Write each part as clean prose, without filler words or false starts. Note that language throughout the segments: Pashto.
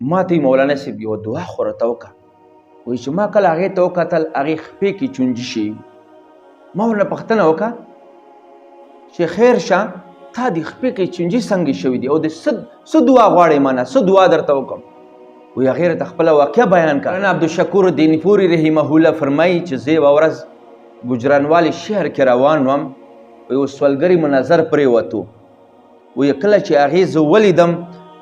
ما ته مولانا صاحب یو دعا خو راته وکړه. وایي چې ما کله هغې ته وکتل هغې خپې کې چونجي شوي. ما ورنه پوښتنه وکړه چې خیر شه تا د خپې کې چونجي څنګه شوي دي او د څه دعا غواړې ما نه څه دعا درته وکړم. وایي هغې راته خپله واقعه بیان کړه. مولانا عبدالشکور دیني پوري رحمه الله فرمایي چې زه یوه ورځ ګجرانوالي شهر کې روان وم. یو سولګري منظر پرېوتو. وایي کله چې هغې زه ولیدم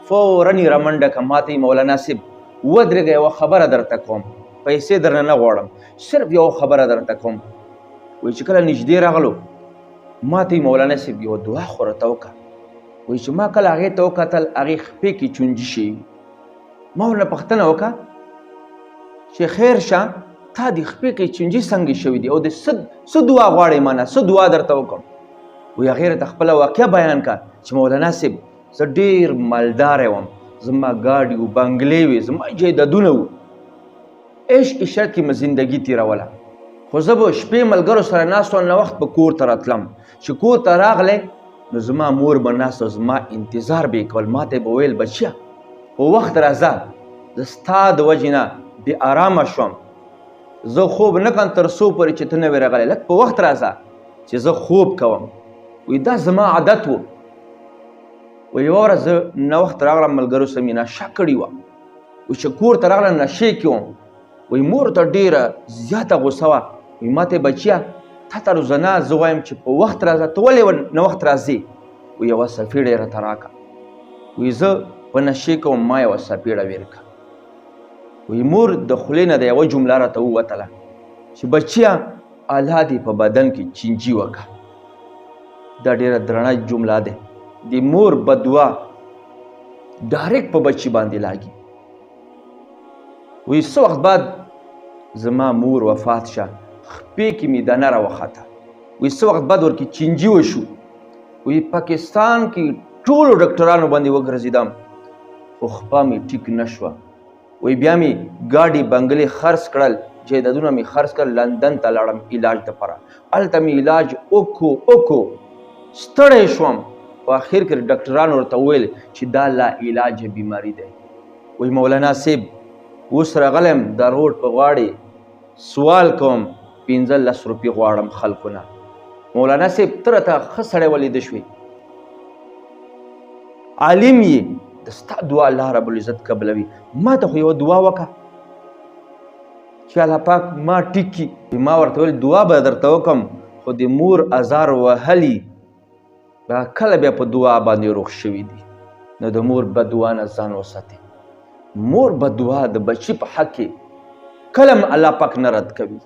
فوراً یې رامنډه کړه. ما ته یې مولانا صاحب ودرېږه یوه خبره درته کوم، پیسې درنه نه غواړم، صرف یوه خبره درته کوم. وایي چې کله نږدې راغلو ما ته یې مولانا صاحب یوه دعا خو راته وکړه. وایي چې ما کله هغې ته وکتل هغې خپې کې چونجي شوي. ما ورنه پوښتنه وکړه چې خیر شه تا د خپې کې چونجي څنګه شوي دي او د څه دعا غواړې ما نه څه دعا درته وکړم. وایي هغې راته خپله واقعه بیان کړه چې مولانا صاحب زه ډېر مالداره وم، زما ګاډي و بنګلې وې، زما جایدادونه وو، عشق عشرت کې مې زندګي تېروله. خو زه به شپې ملګرو سره ناست وم، نه وخت به کور ته راتلم. چې کور ته راغلی نو زما مور به ناسته زما انتظار به یې کول. ما ته یې به ویل بچیه په وخت راځه، زه ستا د وجې نه بې ارامه شوم، زه خوب نه کړم تر څو پورې چې ته نه وې راغلی، لږ په وخت راځه چې زه خوب کوم. وایي دا زما عادت و. وایي یوه ورځ زه ناوخته راغلم، ملګرو سره مې نشه کړې وه. وایي چې کور ته راغلم نشې کې وم. وایي مور ته ډېره زیاته غوسه وه. وایي ما ته یې بچیه تا ته روزانه زه وایم چې په وخت راځه، ته ولې ناوخت راځې؟ وایي یوه سپېړه یې راته راکړه. وایي زه په نشې کوم، ما یوه سپېړه ویل کړه. وایي مور د خولې نه د یوه جمله راته ووتله چې بچیه الله دې په بدن کې چینجي وکړه. دا ډېره درنه جمله ده. د مور بددعا ډایرکټ په بچي باندې لاګي. وایي څه وخت بعد زما مور وفات شه، خپې کې مې دانه راوخته. وایي څه وخت بعد ورکې چینجي وشو. وایي پاکستان کې ټولو ډاکټرانو باندې وګرځېدم خو خپه مې ټیک نه شوه. وایي بیا مې ګاډي بنګلې خرڅ کړل، جایدادونه مې خرڅ کړل، لندن ته لاړم علاج دپاره. هلته مې علاج وکړو ستړی شوم. په آخر کې ډاکټرانو ورته وویل چې دا لا علاج بیماري دی. وایي مولانا صاحب اوس راغلی یم د روډ په غاړې سوال کوم، 15 روپۍ غواړم خلکو نه. مولانا صاحب ته راته ښه سړی ولیده شوې، عالم یې، د ستا دعا الله رب العزت قبلوي. ما ته خو یوه دعا وکړه چې الله پاک ما ټیک کړي. ما ورته ویل دعا به درته وکړم خو د مور ازار وهلي دا کله بیا په دعا باندې روغ شوي دي. نو د مور بددعا نه ځان وساتئ. مور بددعا د بچي په حق کې کله هم الله پاک نه رد کوي.